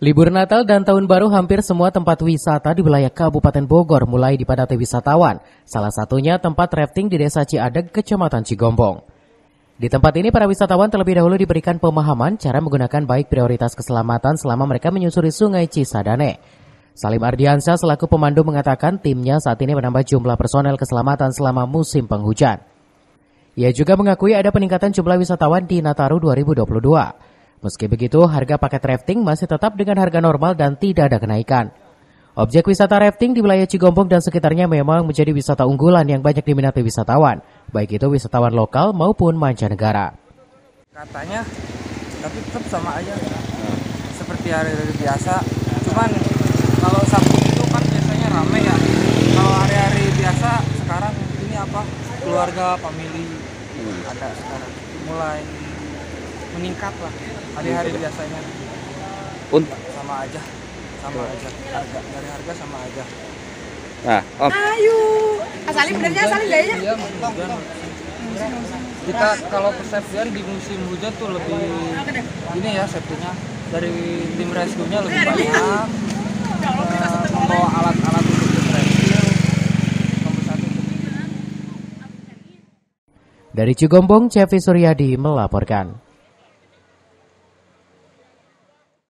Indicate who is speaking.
Speaker 1: Libur Natal dan Tahun Baru hampir semua tempat wisata di wilayah Kabupaten Bogor mulai dipadati wisatawan. Salah satunya tempat rafting di Desa Ciadeg, Kecamatan Cigombong. Di tempat ini para wisatawan terlebih dahulu diberikan pemahaman cara menggunakan baik prioritas keselamatan selama mereka menyusuri Sungai Cisadane. Salim Ardiansyah selaku pemandu mengatakan timnya saat ini menambah jumlah personel keselamatan selama musim penghujan. Ia juga mengakui ada peningkatan jumlah wisatawan di Nataru 2022. Meski begitu, harga paket rafting masih tetap dengan harga normal dan tidak ada kenaikan. Objek wisata rafting di wilayah Cigombong dan sekitarnya memang menjadi wisata unggulan yang banyak diminati wisatawan, baik itu wisatawan lokal maupun mancanegara.
Speaker 2: Katanya, tapi tetap sama aja, seperti hari-hari biasa. Cuman kalau Sabtu itu kan biasanya rame ya. Kalau hari-hari biasa sekarang ini keluarga, family ada sekarang mulai meningkat lah hari-hari biasanya. Sama aja harga sama aja.
Speaker 3: Nah,
Speaker 4: Ayo, asalin benernya asalin gayanya.
Speaker 2: Iya, kita kalau persepsian di musim hujan tuh lebih ini ya, safety-nya dari tim rescue-nya lebih banyak. Membawa alat-alat untuk tim rescue nomor 1.
Speaker 1: Dari Cigombong, Cevi Suryadi melaporkan.